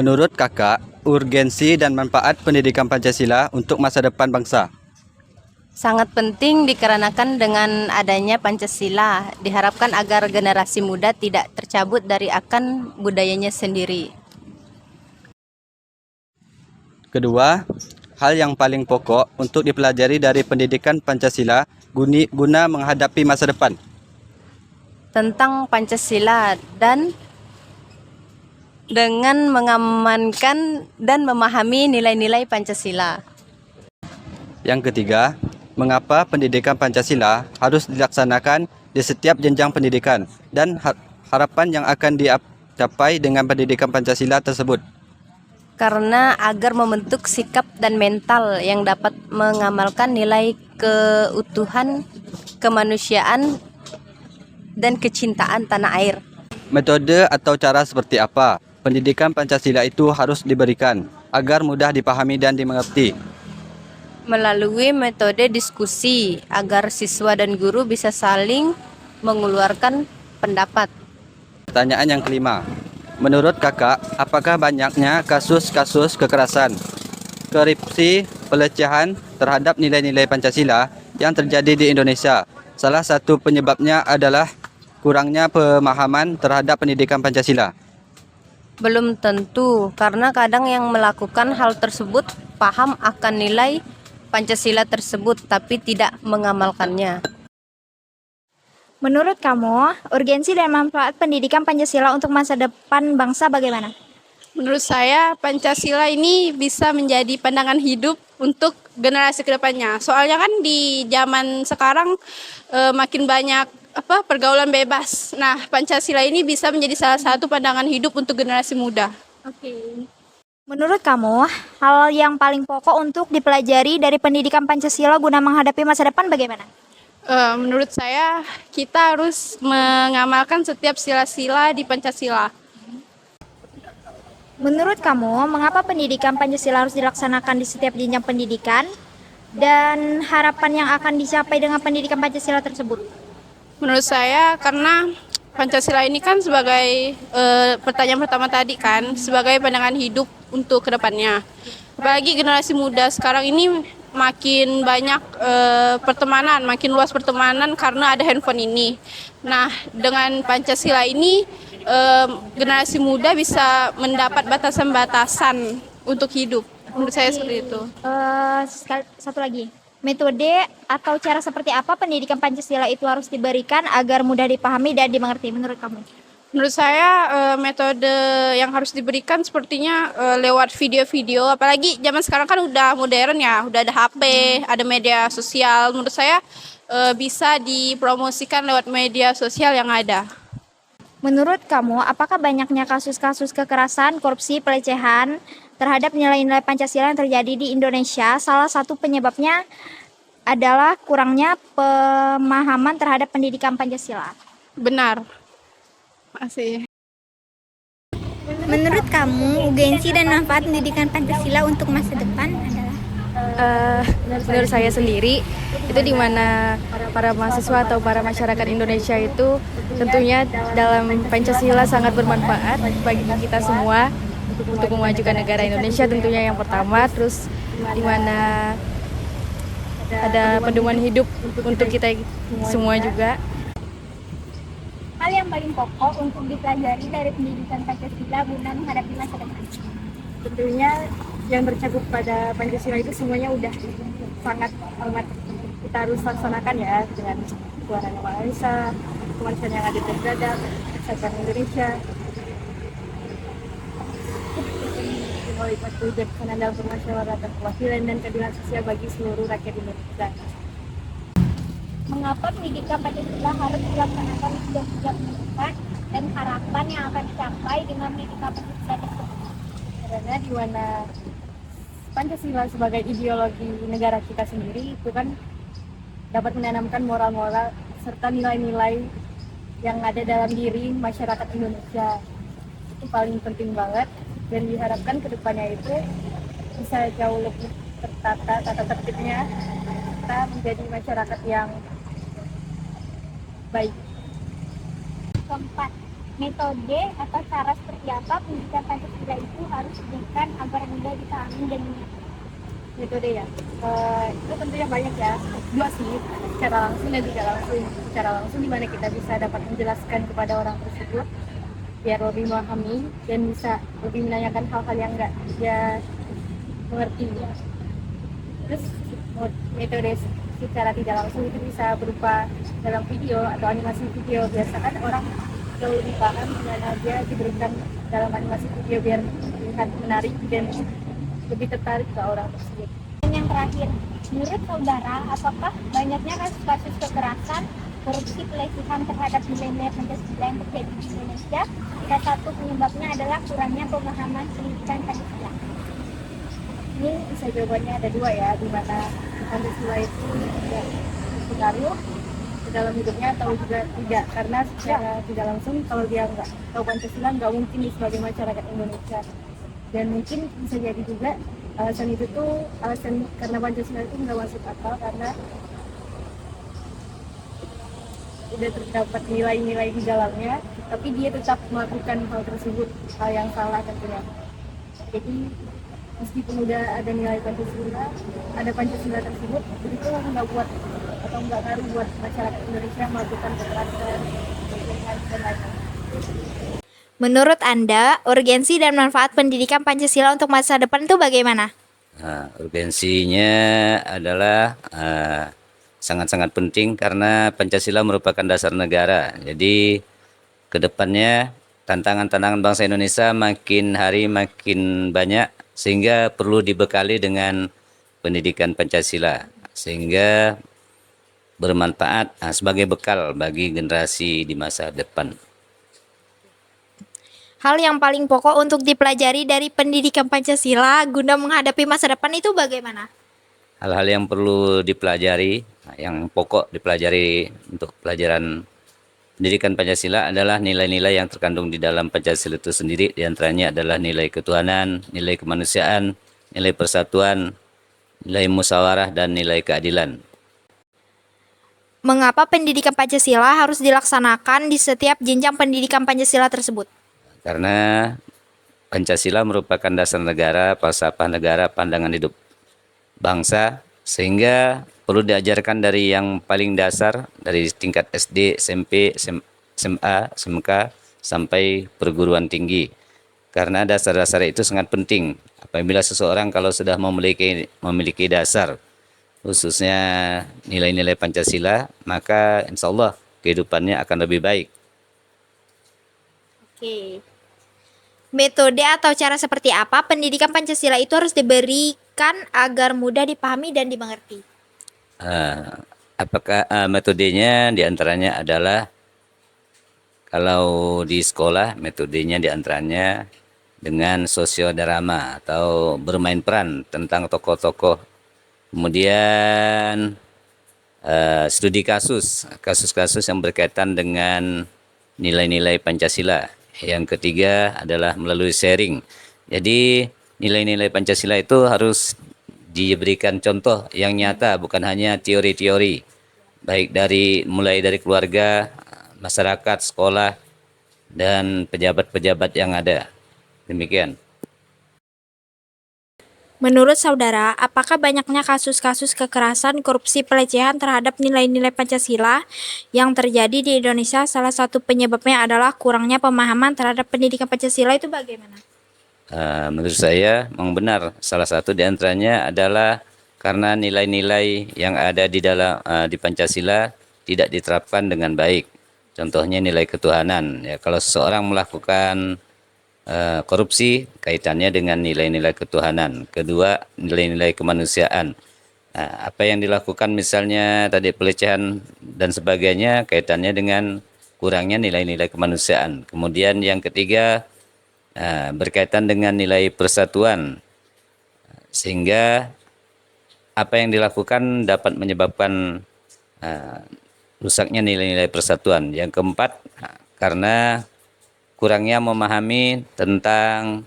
Menurut Kakak, urgensi dan manfaat pendidikan Pancasila untuk masa depan bangsa. Sangat penting dikarenakan dengan adanya Pancasila diharapkan agar generasi muda tidak tercabut dari akan budayanya sendiri. Kedua, hal yang paling pokok untuk dipelajari dari pendidikan Pancasila guna menghadapi masa depan. Tentang Pancasila dan dengan mengamankan dan memahami nilai-nilai Pancasila. Yang ketiga, mengapa pendidikan Pancasila harus dilaksanakan di setiap jenjang pendidikan dan harapan yang akan dicapai dengan pendidikan Pancasila tersebut. Karena agar membentuk sikap dan mental yang dapat mengamalkan nilai keutuhan, kemanusiaan, dan kecintaan tanah air. Metode atau cara seperti apa pendidikan Pancasila itu harus diberikan agar mudah dipahami dan dimengerti? Melalui metode diskusi agar siswa dan guru bisa saling mengeluarkan pendapat. Pertanyaan yang kelima, menurut Kakak, apakah banyaknya kasus-kasus kekerasan, korupsi, pelecehan terhadap nilai-nilai Pancasila yang terjadi di Indonesia? Salah satu penyebabnya adalah kurangnya pemahaman terhadap pendidikan Pancasila. Belum tentu, karena kadang yang melakukan hal tersebut paham akan nilai Pancasila tersebut tapi tidak mengamalkannya. Menurut kamu, urgensi dan manfaat pendidikan Pancasila untuk masa depan bangsa bagaimana? Menurut saya, Pancasila ini bisa menjadi pandangan hidup untuk generasi kedepannya. Soalnya kan di zaman sekarang makin banyak pergaulan bebas. Nah, Pancasila ini bisa menjadi salah satu pandangan hidup untuk generasi muda. Oke. Menurut kamu, hal yang paling pokok untuk dipelajari dari pendidikan Pancasila guna menghadapi masa depan bagaimana? Menurut saya, kita harus mengamalkan setiap sila-sila di Pancasila. Menurut kamu, mengapa pendidikan Pancasila harus dilaksanakan di setiap jenjang pendidikan dan harapan yang akan dicapai dengan pendidikan Pancasila tersebut? Menurut saya, karena Pancasila ini kan sebagai pertanyaan pertama tadi kan, sebagai pandangan hidup untuk kedepannya. Apalagi generasi muda sekarang ini makin banyak pertemanan, makin luas pertemanan karena ada handphone ini. Nah, dengan Pancasila ini generasi muda bisa mendapat batasan-batasan untuk hidup. Menurut saya seperti itu. Satu lagi, metode atau cara seperti apa pendidikan Pancasila itu harus diberikan agar mudah dipahami dan dimengerti menurut kamu? Menurut saya metode yang harus diberikan sepertinya lewat video-video, apalagi zaman sekarang kan udah modern ya, udah ada HP, ada media sosial. Menurut saya bisa dipromosikan lewat media sosial yang ada. Menurut kamu, apakah banyaknya kasus-kasus kekerasan, korupsi, pelecehan terhadap nilai-nilai Pancasila yang terjadi di Indonesia? Salah satu penyebabnya adalah kurangnya pemahaman terhadap pendidikan Pancasila. Benar. Masih. Menurut kamu, urgensi dan manfaat pendidikan Pancasila untuk masa depan adalah? Menurut saya sendiri, itu di mana para mahasiswa atau para masyarakat Indonesia itu tentunya dalam Pancasila sangat bermanfaat bagi kita semua untuk memajukan negara Indonesia tentunya yang pertama, terus di mana ada pedoman hidup untuk kita semua juga. Hal yang paling pokok untuk dipelajari dari pendidikan Pancasila guna menghadapi masa depan? Tentunya yang tercakup pada Pancasila itu semuanya udah sangat amat kita harus laksanakan ya, dengan ketuhanan yang Maha Esa, kemanusiaan yang adil dan beradab, kesatuan Indonesia, kualitas kebijaksanaan dalam permusyawaratan perwakilan dan keadilan sosial bagi seluruh rakyat Indonesia. Mengapa pendidikan Pancasila harus dilaksanakan di setiap pendidikan dan harapan yang akan dicapai dengan pendidikan Pancasila tersebut? Karena di mana Pancasila sebagai ideologi negara kita sendiri itu kan dapat menanamkan moral-moral serta nilai-nilai yang ada dalam diri masyarakat Indonesia. Itu paling penting banget dan diharapkan kedepannya itu bisa jauh lebih tertata, tata tertibnya, kita menjadi masyarakat yang baik. Keempat, metode atau cara seperti apa pendidikan Pancasila itu harus diberikan agar mudah dipahami dan dimengerti? Metode ya, itu tentunya banyak ya, dua sih, secara langsung dan tidak langsung. Secara langsung dimana kita bisa dapat menjelaskan kepada orang tersebut biar lebih memahami dan bisa lebih menanyakan hal-hal yang nggak dia mengerti. Terus metode secara tidak langsung itu bisa berupa dalam video atau animasi video. Biasakan orang jauh lebih paham dengan aja diberikan dalam animasi video biar terlihat menarik dan lebih tertarik ke orang tersebut. Dan yang terakhir, menurut saudara, apakah banyaknya kasus-kasus kekerasan, korupsi, pelecehan terhadap nilai-nilai Pancasila yang terjadi di Indonesia? Salah satu penyebabnya adalah kurangnya pemahaman pendidikan Pancasila. Ini bisa jawabannya ada dua ya, di mana Pancasila itu tidak berpengaruh ke dalam hidupnya atau juga tidak, karena secara tidak langsung kalau dia nggak tahu Pancasila nggak mungkin dia sebagai masyarakat Indonesia. Dan mungkin bisa jadi juga alasan itu tuh alasan karena Pancasila itu nggak masuk akal karena udah terdapat nilai-nilai di dalamnya, tapi dia tetap melakukan hal tersebut, hal yang salah tentunya. Jadi meskipun udah ada nilai Pancasila, ada Pancasila tersebut, itu nggak buat atau nggak ngaruh buat masyarakat Indonesia melakukan kekerasan, pelecehan, dan lain-lain. Menurut Anda, urgensi dan manfaat pendidikan Pancasila untuk masa depan itu bagaimana? Urgensinya adalah sangat-sangat penting karena Pancasila merupakan dasar negara. Jadi kedepannya tantangan-tantangan bangsa Indonesia makin hari makin banyak sehingga perlu dibekali dengan pendidikan Pancasila sehingga bermanfaat sebagai bekal bagi generasi di masa depan. Hal yang paling pokok untuk dipelajari dari pendidikan Pancasila guna menghadapi masa depan itu bagaimana? Hal-hal yang perlu dipelajari, yang pokok dipelajari untuk pelajaran pendidikan Pancasila adalah nilai-nilai yang terkandung di dalam Pancasila itu sendiri. Di antaranya adalah nilai ketuhanan, nilai kemanusiaan, nilai persatuan, nilai musyawarah, dan nilai keadilan. Mengapa pendidikan Pancasila harus dilaksanakan di setiap jenjang pendidikan Pancasila tersebut? Karena Pancasila merupakan dasar negara, falsafah negara, pandangan hidup bangsa, sehingga perlu diajarkan dari yang paling dasar, dari tingkat SD, SMP, SMA, SMK, sampai perguruan tinggi. Karena dasar-dasar itu sangat penting. Apabila seseorang kalau sudah memiliki dasar, khususnya nilai-nilai Pancasila, maka insya Allah kehidupannya akan lebih baik. Oke. Metode atau cara seperti apa pendidikan Pancasila itu harus diberikan agar mudah dipahami dan dimengerti? Apakah metodenya diantaranya adalah kalau di sekolah metodenya diantaranya dengan sosiodrama atau bermain peran tentang tokoh-tokoh, kemudian studi kasus-kasus yang berkaitan dengan nilai-nilai Pancasila. Yang ketiga adalah melalui sharing. Jadi nilai-nilai Pancasila itu harus diberikan contoh yang nyata, bukan hanya teori-teori. Baik mulai dari keluarga, masyarakat, sekolah, dan pejabat-pejabat yang ada. Demikian. Menurut saudara, apakah banyaknya kasus-kasus kekerasan, korupsi, pelecehan terhadap nilai-nilai Pancasila yang terjadi di Indonesia? Salah satu penyebabnya adalah kurangnya pemahaman terhadap pendidikan Pancasila itu bagaimana? Menurut saya memang benar. Salah satu di antaranya adalah karena nilai-nilai yang ada di dalam di Pancasila tidak diterapkan dengan baik. Contohnya nilai ketuhanan. Ya, kalau seseorang melakukan korupsi, kaitannya dengan nilai-nilai ketuhanan. Kedua, nilai-nilai kemanusiaan. Apa yang dilakukan misalnya tadi pelecehan dan sebagainya, kaitannya dengan kurangnya nilai-nilai kemanusiaan. Kemudian yang ketiga, berkaitan dengan nilai persatuan. Sehingga apa yang dilakukan dapat menyebabkan rusaknya nilai-nilai persatuan. Yang keempat, karena kurangnya memahami tentang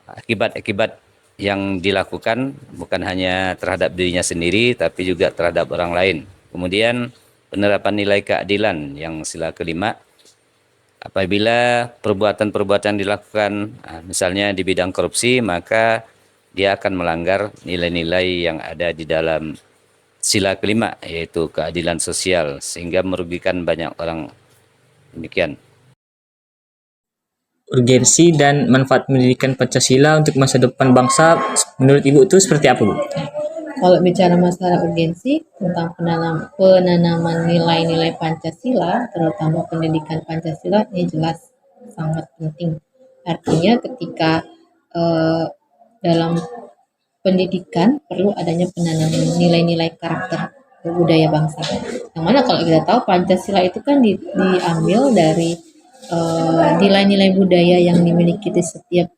akibat-akibat yang dilakukan bukan hanya terhadap dirinya sendiri tapi juga terhadap orang lain. Kemudian penerapan nilai keadilan yang sila kelima, Apabila perbuatan-perbuatan dilakukan, misalnya di bidang korupsi, maka dia akan melanggar nilai-nilai yang ada di dalam sila kelima, yaitu keadilan sosial, sehingga merugikan banyak orang. Demikian. Urgensi dan manfaat pendidikan Pancasila untuk masa depan bangsa menurut Ibu itu seperti apa, Bu? Kalau bicara masalah urgensi tentang penanaman nilai-nilai Pancasila, terutama pendidikan Pancasila, ini jelas sangat penting. Artinya ketika dalam pendidikan perlu adanya penanaman nilai-nilai karakter budaya bangsa. Yang mana kalau kita tahu Pancasila itu kan diambil dari nilai-nilai budaya yang dimiliki di setiap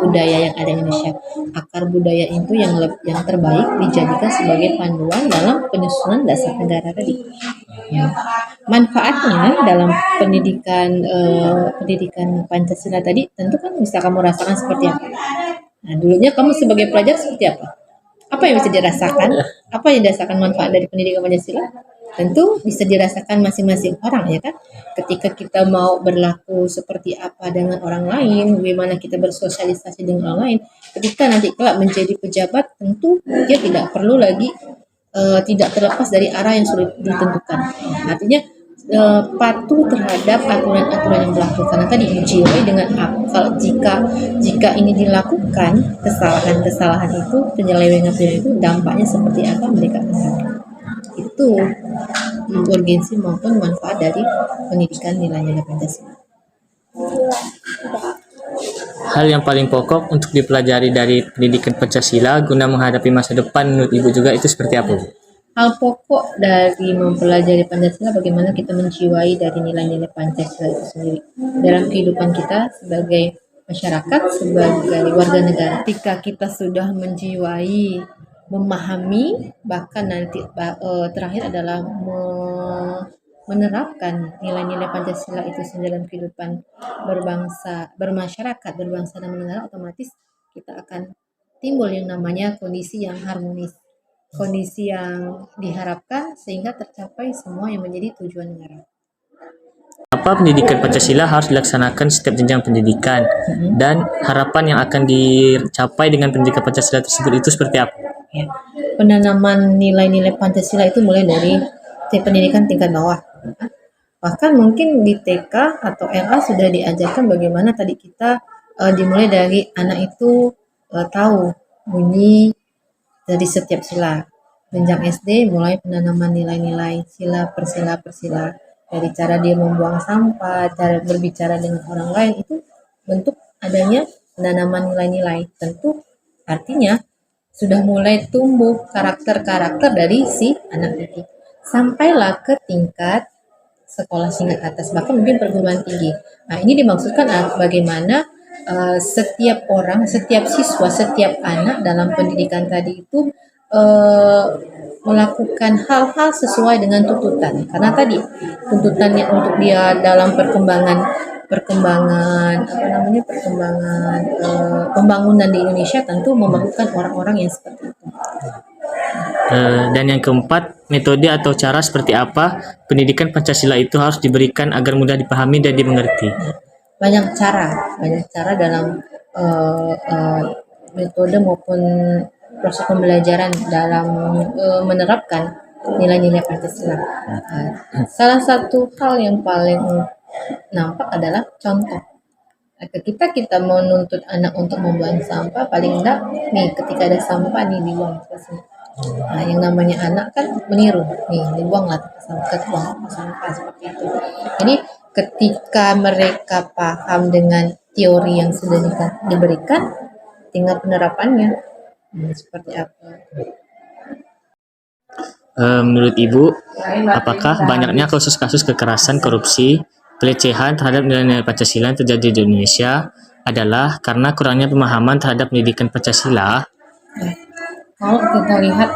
budaya yang ada di Indonesia. Akar budaya itu yang terbaik dijadikan sebagai panduan dalam penyusunan dasar negara tadi. Ya. Manfaatnya dalam pendidikan Pancasila tadi tentu kan bisa kamu rasakan seperti apa. Nah, dulunya kamu sebagai pelajar seperti apa? Apa yang bisa dirasakan? Apa yang dirasakan manfaat dari pendidikan Pancasila? Tentu bisa dirasakan masing-masing orang, ya kan? Ketika kita mau berlaku seperti apa dengan orang lain, bagaimana kita bersosialisasi dengan orang lain, ketika nanti kelak menjadi pejabat, tentu dia tidak perlu lagi tidak terlepas dari arah yang sudah ditentukan. Artinya patuh terhadap aturan-aturan yang berlaku, karena tadi dijiwai dengan akal. Jika ini dilakukan, kesalahan itu, penyelewengan itu, dampaknya seperti apa mereka ketahui. Itu urgensi maupun manfaat dari pendidikan nilai-nilai Pancasila. Hal yang paling pokok untuk dipelajari dari pendidikan Pancasila guna menghadapi masa depan menurut Ibu juga itu seperti apa, Bu? Hal pokok dari mempelajari Pancasila bagaimana kita menjiwai dari nilai-nilai Pancasila itu sendiri dalam kehidupan kita sebagai masyarakat, sebagai warga negara. Ketika kita sudah menjiwai, memahami, bahkan nanti terakhir adalah menerapkan nilai-nilai Pancasila itu sendiri dalam kehidupan bermasyarakat, berbangsa dan bernegara, otomatis kita akan timbul yang namanya kondisi yang harmonis, kondisi yang diharapkan sehingga tercapai semua yang menjadi tujuan negara. Apa pendidikan Pancasila harus dilaksanakan setiap jenjang pendidikan dan harapan yang akan dicapai dengan pendidikan Pancasila tersebut itu seperti apa? Ya. Penanaman nilai-nilai Pancasila itu mulai dari pendidikan tingkat bawah. Bahkan mungkin di TK atau LA sudah diajarkan bagaimana tadi kita dimulai dari anak itu tahu bunyi dari setiap sila. Jenjang SD mulai penanaman nilai-nilai sila persila dari cara dia membuang sampah, cara berbicara dengan orang lain, itu bentuk adanya penanaman nilai-nilai. Tentu artinya sudah mulai tumbuh karakter-karakter dari si anak itu. Sampailah ke tingkat sekolah tingkat atas, bahkan mungkin perguruan tinggi. Nah, ini dimaksudkan bagaimana setiap orang, setiap siswa, setiap anak dalam pendidikan tadi itu melakukan hal-hal sesuai dengan tuntutan. Karena tadi tuntutannya untuk dia dalam pembangunan di Indonesia tentu memerlukan orang-orang yang seperti itu. Dan yang keempat, metode atau cara seperti apa pendidikan Pancasila itu harus diberikan agar mudah dipahami dan dimengerti? Banyak cara dalam metode maupun proses pembelajaran dalam menerapkan nilai-nilai Pancasila. Salah satu hal yang paling nampak adalah contoh. Ketika kita menuntut anak untuk membuang sampah, paling enggak nih ketika ada sampah nih dibuang ke sini. Nah, yang namanya anak kan meniru, nih dibuanglah ke sampah seperti itu. Jadi ketika mereka paham dengan teori yang sudah diberikan, tinggal penerapannya seperti apa. Menurut Ibu, apakah banyaknya kasus-kasus kekerasan, korupsi, pelecehan terhadap nilai-nilai Pancasila yang terjadi di Indonesia adalah karena kurangnya pemahaman terhadap pendidikan Pancasila? Kalau kita lihat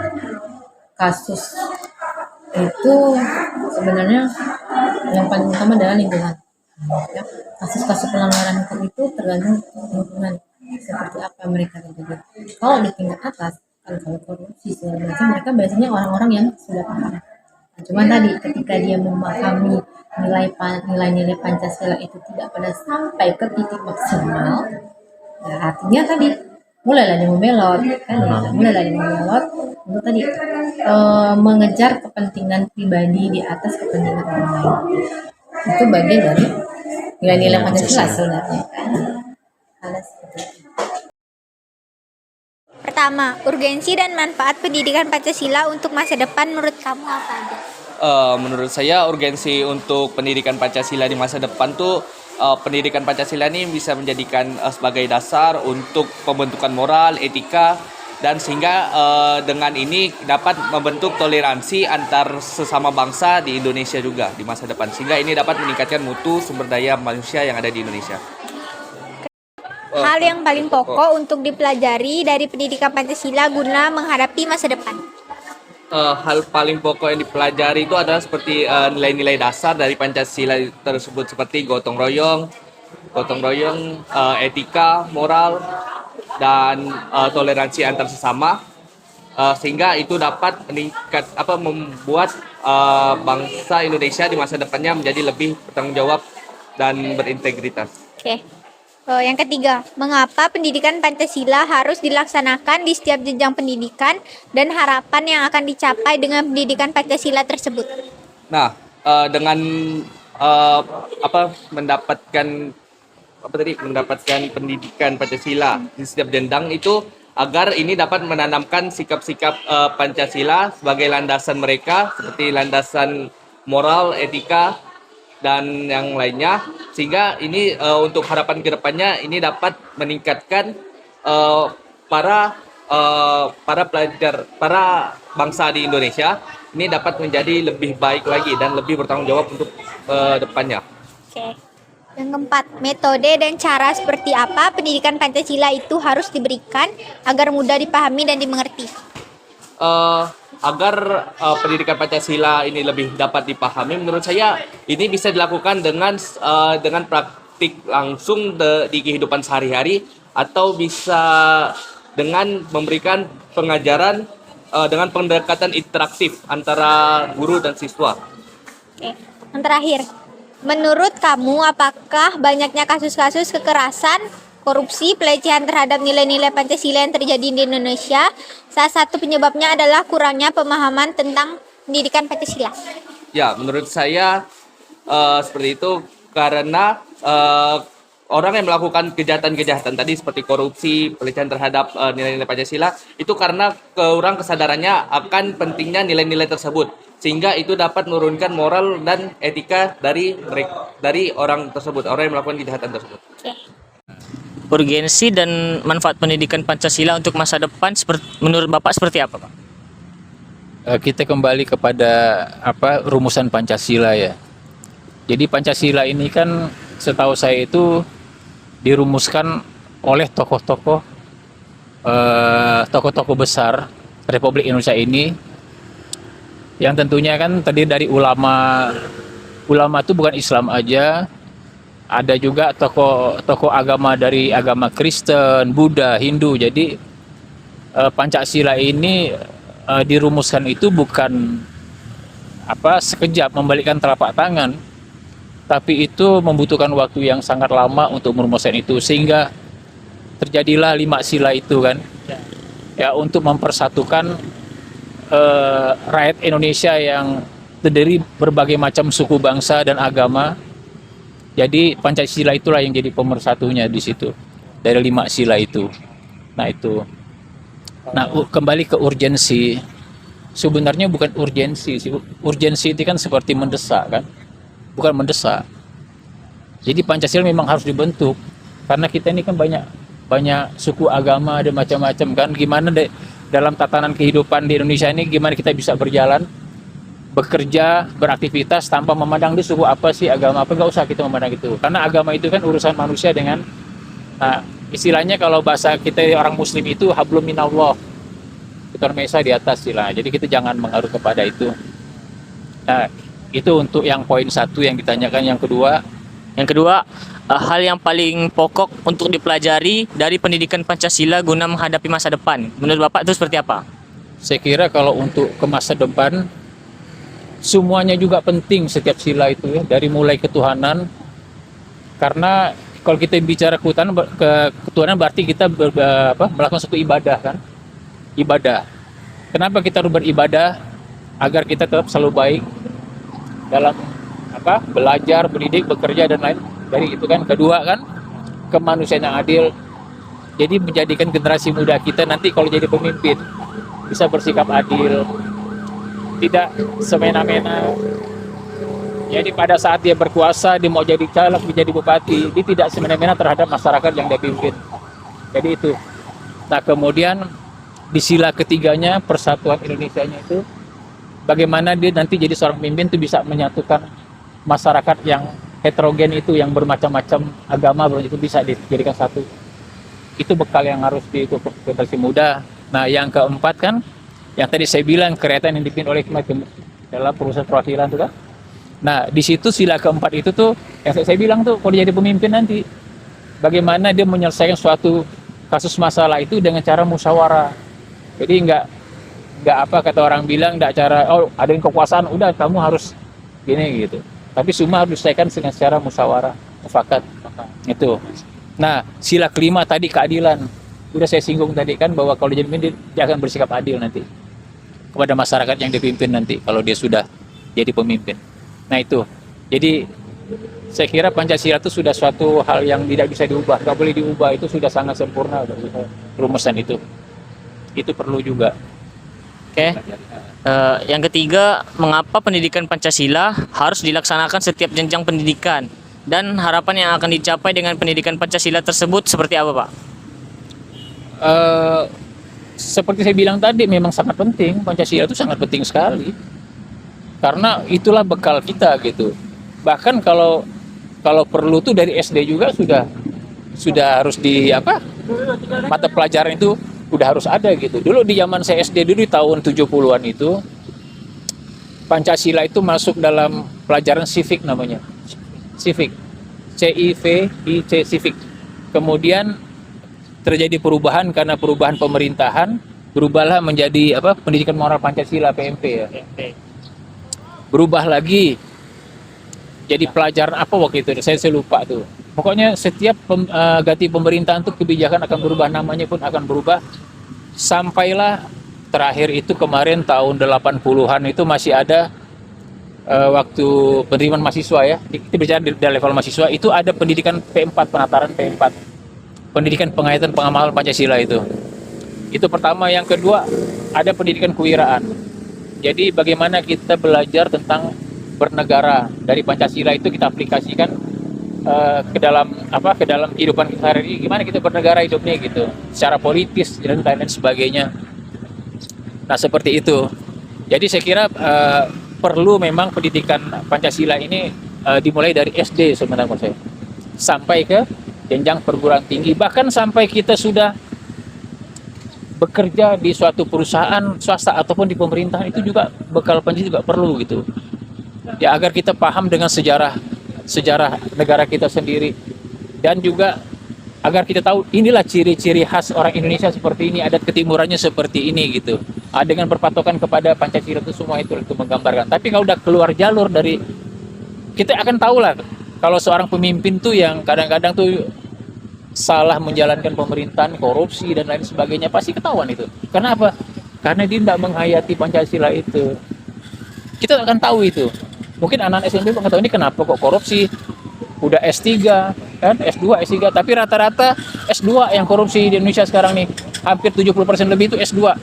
kasus itu sebenarnya yang paling utama adalah lingkungan. Ya, kasus-kasus pelanggaran hukum itu tergantung lingkungan seperti apa mereka terjadi. Kalau di tingkat atas, kalau korupsi segala macam, mereka biasanya orang-orang yang sudah paham. Nah, cuma tadi ketika dia memahami nilai-nilai Pancasila itu tidak pada sampai ke titik maksimal, ya artinya tadi mulailah dia membelot, kan ya, mulailah dia membelot untuk tadi mengejar kepentingan pribadi di atas kepentingan orang lain. Itu bagian dari nilai-nilai Pancasila sebenarnya kan. Hal seperti itu. Pertama, urgensi dan manfaat pendidikan Pancasila untuk masa depan menurut kamu apa aja? Menurut saya urgensi untuk pendidikan Pancasila di masa depan tuh pendidikan Pancasila ini bisa menjadikan sebagai dasar untuk pembentukan moral, etika, dan sehingga dengan ini dapat membentuk toleransi antar sesama bangsa di Indonesia juga di masa depan, sehingga ini dapat meningkatkan mutu sumber daya manusia yang ada di Indonesia. Hal yang paling pokok untuk dipelajari dari pendidikan Pancasila guna menghadapi masa depan. Hal paling pokok yang dipelajari itu adalah seperti nilai-nilai dasar dari Pancasila tersebut seperti gotong royong, etika, moral, dan toleransi antar sesama, sehingga itu dapat membuat bangsa Indonesia di masa depannya menjadi lebih bertanggung jawab dan berintegritas. Oke. Yang ketiga, mengapa pendidikan Pancasila harus dilaksanakan di setiap jenjang pendidikan dan harapan yang akan dicapai dengan pendidikan Pancasila tersebut? Nah, dengan mendapatkan pendidikan Pancasila di setiap jenjang itu agar ini dapat menanamkan sikap-sikap Pancasila sebagai landasan mereka seperti landasan moral, etika, dan yang lainnya, sehingga ini untuk harapan kedepannya ini dapat meningkatkan para bangsa di Indonesia ini dapat menjadi lebih baik lagi dan lebih bertanggung jawab untuk depannya. Oke. Yang keempat, metode dan cara seperti apa pendidikan Pancasila itu harus diberikan agar mudah dipahami dan dimengerti? Agar pendidikan Pancasila ini lebih dapat dipahami, menurut saya ini bisa dilakukan dengan praktik langsung di kehidupan sehari-hari, atau bisa dengan memberikan pengajaran dengan pendekatan interaktif antara guru dan siswa. Oke. Yang terakhir, menurut kamu apakah banyaknya kasus-kasus kekerasan, korupsi, pelecehan terhadap nilai-nilai Pancasila yang terjadi di Indonesia? Salah satu penyebabnya adalah kurangnya pemahaman tentang pendidikan Pancasila. Ya, menurut saya seperti itu karena orang yang melakukan kejahatan-kejahatan tadi seperti korupsi, pelecehan terhadap nilai-nilai Pancasila itu karena kurang kesadarannya akan pentingnya nilai-nilai tersebut, sehingga itu dapat menurunkan moral dan etika dari orang tersebut, orang yang melakukan kejahatan tersebut. Oke. Urgensi dan manfaat pendidikan Pancasila untuk masa depan menurut Bapak seperti apa, Pak? Kita kembali kepada rumusan Pancasila ya. Jadi Pancasila ini kan setahu saya itu dirumuskan oleh tokoh-tokoh besar Republik Indonesia ini, yang tentunya kan terdiri dari ulama itu bukan Islam aja, ada juga tokoh agama dari agama Kristen, Buddha, Hindu. Jadi Pancasila ini dirumuskan itu bukan sekejap membalikkan telapak tangan, tapi itu membutuhkan waktu yang sangat lama untuk merumuskan itu, sehingga terjadilah 5 sila itu kan ya, untuk mempersatukan rakyat Indonesia yang terdiri berbagai macam suku, bangsa, dan agama. Jadi Pancasila itulah yang jadi pemersatunya di situ dari 5 sila itu. Nah itu. Nah kembali ke urgensi, sebenarnya bukan urgensi. Urgensi itu kan seperti mendesak kan, bukan mendesak. Jadi Pancasila memang harus dibentuk karena kita ini kan banyak suku, agama, dan macam-macam kan. Gimana dalam tatanan kehidupan di Indonesia ini, gimana kita bisa berjalan, bekerja, beraktivitas tanpa memandang di suku apa sih, agama apa, nggak usah kita memandang itu. Karena agama itu kan urusan manusia dengan, istilahnya kalau bahasa kita orang muslim itu hablum minallah, Tuhan Maha Esa di atas istilah. Jadi kita jangan mengaruh kepada itu. Nah itu untuk yang poin 1 yang ditanyakan. Yang kedua, hal yang paling pokok untuk dipelajari dari pendidikan Pancasila guna menghadapi masa depan. Menurut Bapak itu seperti apa? Saya kira kalau untuk ke masa depan, semuanya juga penting setiap sila itu ya, dari mulai ketuhanan. Karena kalau kita bicara ketuhanan berarti kita melakukan suatu ibadah kan, ibadah. Kenapa kita harus beribadah? Agar kita tetap selalu baik dalam belajar, mendidik, bekerja dan lain dari itu kan. Kedua kan kemanusiaan yang adil. Jadi menjadikan generasi muda kita nanti kalau jadi pemimpin bisa bersikap adil, tidak semena-mena. Jadi pada saat dia berkuasa, dia mau jadi caleg, menjadi bupati, dia tidak semena-mena terhadap masyarakat yang dia pimpin. Jadi itu. Nah kemudian di sila ketiganya persatuan Indonesianya itu, bagaimana dia nanti jadi seorang pemimpin itu bisa menyatukan masyarakat yang heterogen itu, yang bermacam-macam agama itu bisa dijadikan satu. Itu bekal yang harus diikuti generasi muda. Nah yang keempat kan, yang tadi saya bilang kereta yang dipimpin oleh hikmat dalam proses perwakilan itu kan. Nah di situ sila keempat itu tuh yang saya bilang tuh kalau jadi pemimpin nanti, bagaimana dia menyelesaikan suatu kasus masalah itu dengan cara musyawarah. Jadi nggak kata orang bilang nggak cara ada yang kekuasaan udah kamu harus gini gitu. Tapi semua harus diselesaikan dengan secara musyawarah, mufakat. Itu. Nah, sila kelima tadi keadilan. Udah saya singgung tadi kan bahwa kalau jadi pemimpin dia akan bersikap adil nanti kepada masyarakat yang dipimpin nanti kalau dia sudah jadi pemimpin. Nah itu. Jadi saya kira Pancasila itu sudah suatu hal yang tidak bisa diubah, nggak boleh diubah, itu sudah sangat sempurna rumusan itu. Itu perlu juga. Oke. Yang ketiga, mengapa pendidikan Pancasila harus dilaksanakan setiap jenjang pendidikan? Dan harapan yang akan dicapai dengan pendidikan Pancasila tersebut seperti apa, Pak? Seperti saya bilang tadi, memang sangat penting. Pancasila itu sangat penting sekali. Karena itulah bekal kita gitu. Bahkan kalau perlu tuh dari SD juga sudah harus mata pelajaran itu udah harus ada gitu. Dulu di zaman saya SD dulu di tahun 70-an itu Pancasila itu masuk dalam pelajaran civic namanya. Civic. CIVIC civic. Kemudian terjadi perubahan karena perubahan pemerintahan, berubahlah menjadi pendidikan moral Pancasila PMP ya. Berubah lagi jadi pelajaran apa waktu itu saya lupa tuh. Pokoknya setiap ganti pemerintahan tuh kebijakan akan berubah, namanya pun akan berubah. Sampailah terakhir itu kemarin tahun 80-an itu masih ada waktu penerimaan mahasiswa ya. Kita bicara di level mahasiswa itu ada pendidikan P4, penataran P4. Pendidikan penghayatan pengamalan Pancasila itu. Itu pertama, yang kedua ada pendidikan kewiraan. Jadi bagaimana kita belajar tentang bernegara dari Pancasila itu kita aplikasikan ke dalam kehidupan kita hari ini, gimana kita bernegara hidupnya gitu, secara politis dan lain sebagainya. Nah seperti itu. Jadi saya kira perlu memang pendidikan Pancasila ini dimulai dari SD sebenarnya menurut saya, sampai ke jenjang perguruan tinggi, bahkan sampai kita sudah bekerja di suatu perusahaan swasta ataupun di pemerintahan itu juga bekal Pancasila juga perlu gitu. Ya agar kita paham dengan sejarah negara kita sendiri, dan juga agar kita tahu inilah ciri-ciri khas orang Indonesia seperti ini, adat ketimurannya seperti ini gitu. Dengan berpatokan kepada Pancasila itu semua itu menggambarkan. Tapi kalau udah keluar jalur dari, kita akan tahu lah kalau seorang pemimpin tuh yang kadang-kadang tuh salah menjalankan pemerintahan, korupsi dan lain sebagainya, pasti ketahuan itu. Kenapa? Karena dia tidak menghayati Pancasila itu. Kita akan tahu itu. Mungkin anak SMP mengetahui ini kenapa kok korupsi, udah S3 kan, S2, S3, tapi rata-rata S2 yang korupsi di Indonesia sekarang nih, hampir 70% lebih itu S2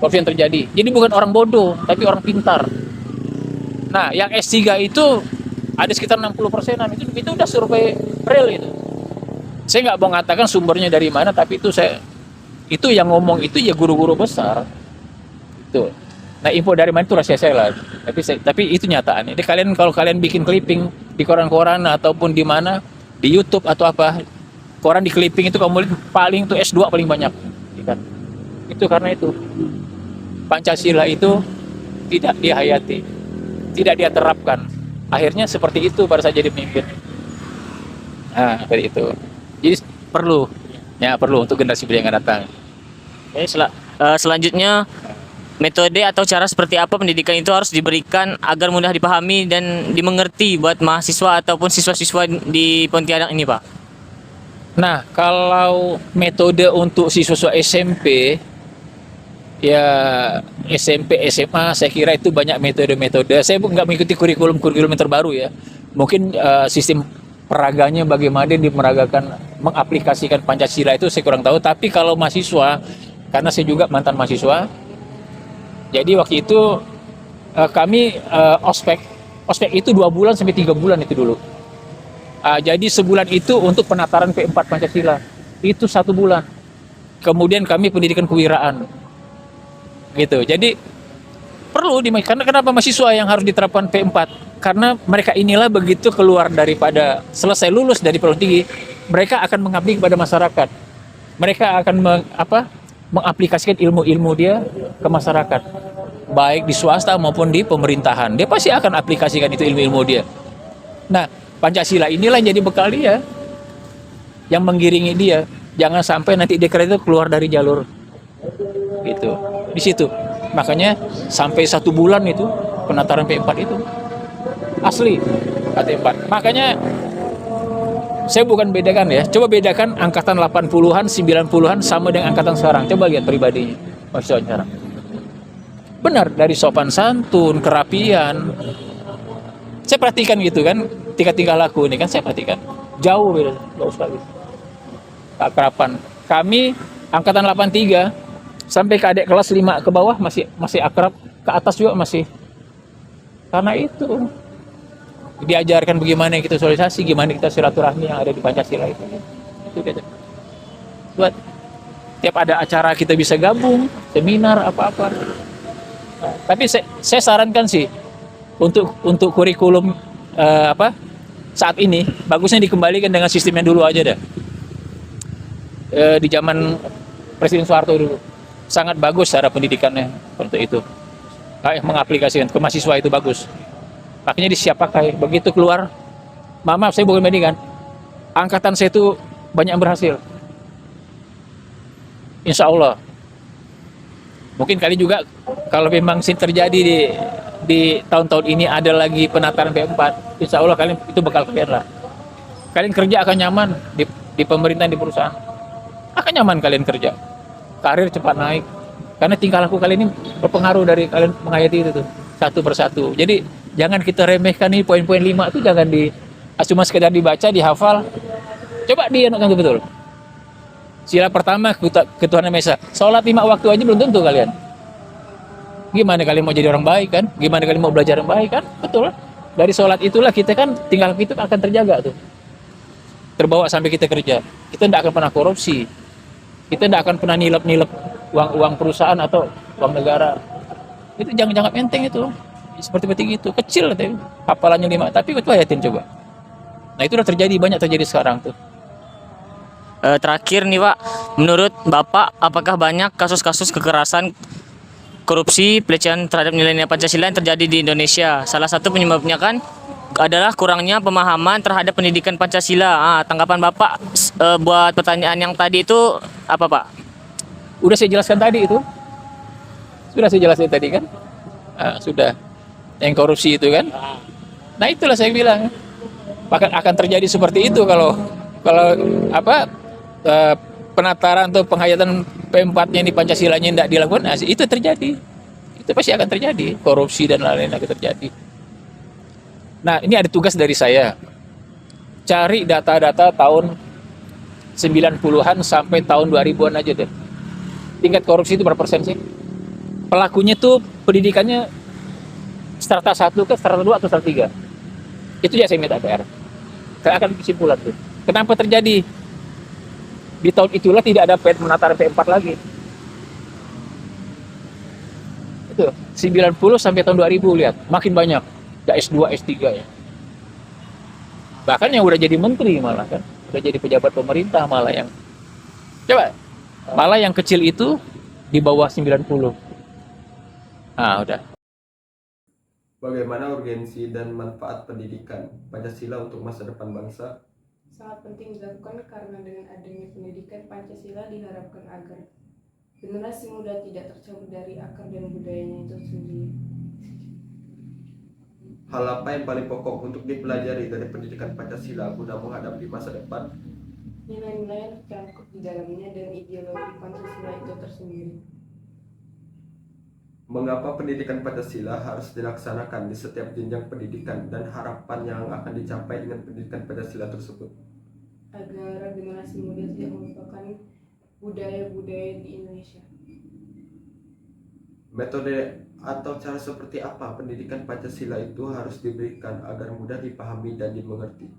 korupsi yang terjadi. Jadi bukan orang bodoh, tapi orang pintar. Nah, yang S3 itu ada sekitar 60%-an, itu udah survei real itu. Saya nggak mau mengatakan sumbernya dari mana, tapi itu yang ngomong itu ya guru-guru besar. Itu. Nah, info dari mana itu rahasia saya lah. Tapi itu nyataan. Jadi kalau kalian bikin clipping di koran-koran ataupun di mana, di YouTube atau apa, koran di clipping itu kamu lihat paling itu S2 paling banyak. Kan? Itu karena itu Pancasila itu tidak dihayati, tidak dia terapkan. Akhirnya seperti itu pada saat jadi pemimpin. Nah, seperti itu. Jadi perlu untuk generasi muda yang akan datang. Oke, selanjutnya metode atau cara seperti apa pendidikan itu harus diberikan agar mudah dipahami dan dimengerti buat mahasiswa ataupun siswa-siswa di Pontianak ini, Pak? Nah, kalau metode untuk siswa SMP, ya SMP, SMA, saya kira itu banyak metode-metode. Saya nggak mengikuti kurikulum yang terbaru ya. Mungkin sistem peraganya bagaimana dia mengaplikasikan Pancasila itu saya kurang tahu. Tapi kalau mahasiswa, karena saya juga mantan mahasiswa, jadi waktu itu kami ospek itu 2 bulan sampai 3 bulan itu dulu. Jadi sebulan itu untuk penataran P4 Pancasila, itu 1 bulan. Kemudian kami pendidikan kewiraan, gitu. Jadi perlu karena kenapa mahasiswa yang harus diterapkan P4? Karena mereka inilah begitu keluar daripada selesai lulus dari perguruan tinggi, mereka akan mengabdi kepada masyarakat. Mereka akan mengaplikasikan ilmu-ilmu dia ke masyarakat, baik di swasta maupun di pemerintahan. Dia pasti akan aplikasikan itu ilmu-ilmu dia. Nah, Pancasila inilah yang jadi bekal dia, yang menggiringi dia. Jangan sampai nanti dia itu keluar dari jalur gitu. Di situ. Makanya sampai 1 bulan itu penataran P4 itu asli P4. Makanya saya bukan bedakan ya. Coba bedakan angkatan 80-an, 90-an sama dengan angkatan sekarang. Coba lihat pribadinya. Mahasiswa sekarang. Benar, dari sopan santun, kerapian. Saya perhatikan gitu kan, tingkah laku ini kan saya perhatikan. Jauh beda, jauh sekali. Keakraban. Kami angkatan 83 sampai ke adik kelas 5 ke bawah masih akrab, ke atas juga masih. Karena itu diajarkan bagaimana kita sosialisasi, gimana kita silaturahmi yang ada di Pancasila itu. Itu gitu. Buat tiap ada acara kita bisa gabung, seminar apa-apa. Nah, tapi saya sarankan sih untuk kurikulum saat ini bagusnya dikembalikan dengan sistem yang dulu aja dah. Di zaman Presiden Soeharto dulu sangat bagus cara pendidikannya untuk itu. Mengaplikasikan ke mahasiswa itu bagus. Makanya disiap pakai. Begitu keluar, maaf saya bukan bandingkan, angkatan saya itu banyak yang berhasil. Insya Allah. Mungkin kali juga kalau memang terjadi di tahun-tahun ini ada lagi penataran P4, insya Allah kalian itu bakal kalian lah. Kalian kerja akan nyaman di pemerintahan, di perusahaan. Akan nyaman kalian kerja. Karir cepat naik. Karena tingkah laku kalian ini berpengaruh dari kalian menghayati itu tuh, satu persatu. Jadi jangan kita remehkan nih poin-poin 5 itu, jangan cuma sekedar dibaca, dihafal. Coba dianutkan betul. Sila pertama ketuhanan Maha Esa. Sholat 5 waktu aja belum tentu kalian. Gimana kalian mau jadi orang baik kan? Gimana kalian mau belajar yang baik kan? Betul. Dari sholat itulah kita kan tinggal itu akan terjaga tuh. Terbawa sampai kita kerja. Kita tidak akan pernah korupsi. Kita tidak akan pernah nilep-nilep uang perusahaan atau uang negara. Itu jangan enteng itu. Seperti itu. Kecil tapi hafalannya 5, tapi itu hayatin coba. Nah, itu udah banyak terjadi sekarang tuh. Terakhir nih Pak, menurut Bapak apakah banyak kasus-kasus kekerasan, korupsi, pelecehan terhadap nilai-nilai Pancasila yang terjadi di Indonesia? Salah satu penyebabnya kan adalah kurangnya pemahaman terhadap pendidikan Pancasila. Tanggapan Bapak buat pertanyaan yang tadi itu apa Pak? Udah saya jelaskan tadi itu. Sudah saya jelaskan tadi kan? Sudah. Yang korupsi itu kan? Nah, itulah saya bilang. Akan terjadi seperti itu kalau penataran atau penghayatan P4-nya di Pancasila-nya tidak dilakukan, nah, itu terjadi. Itu pasti akan terjadi. Korupsi dan lain-lain akan terjadi. Nah, ini ada tugas dari saya. Cari data-data tahun 90-an sampai tahun 2000-an aja deh. Tingkat korupsi itu berapa persen sih? Pelakunya tuh pendidikannya strata 1 ke strata 2 atau strata 3. Itu ya saya minta PR. Saya akan kesimpulan tuh. Kenapa terjadi? Di tahun itulah tidak ada penataran P4 lagi. Itu 90 sampai tahun 2000 lihat, makin banyak. Ada S2, S3 ya. Bahkan yang udah jadi menteri malah kan, udah jadi pejabat pemerintah malah yang malah yang kecil itu di bawah 90. Nah, udah. Bagaimana urgensi dan manfaat pendidikan Pancasila untuk masa depan bangsa? Sangat penting dilakukan karena dengan adanya pendidikan Pancasila diharapkan agar generasi muda tidak tercabut dari akar dan budayanya itu sendiri. Hal apa yang paling pokok untuk dipelajari dari pendidikan Pancasila guna menghadapi masa depan? Nilai-nilai yang tercakup di dalamnya dan ideologi Pancasila itu tersendiri. Mengapa pendidikan Pancasila harus dilaksanakan di setiap jenjang pendidikan dan harapan yang akan dicapai dengan pendidikan Pancasila tersebut? Agar generasi muda tidak melupakan budaya-budaya di Indonesia. Metode atau cara seperti apa pendidikan Pancasila itu harus diberikan agar mudah dipahami dan dimengerti?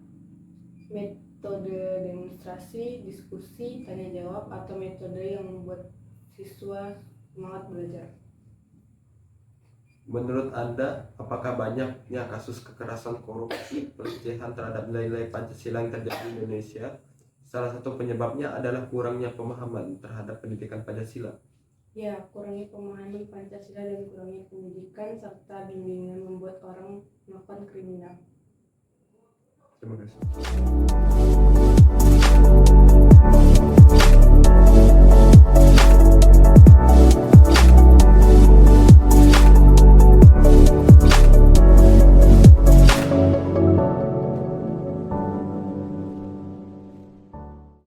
Metode demonstrasi, diskusi, tanya jawab, atau metode yang membuat siswa semangat belajar. Menurut Anda, apakah banyaknya kasus kekerasan, korupsi, pelecehan terhadap nilai-nilai Pancasila yang terjadi di Indonesia? Salah satu penyebabnya adalah kurangnya pemahaman terhadap pendidikan Pancasila. Ya, kurangnya pemahaman Pancasila dan kurangnya pendidikan serta bimbingan membuat orang melakukan kriminal. Terima kasih.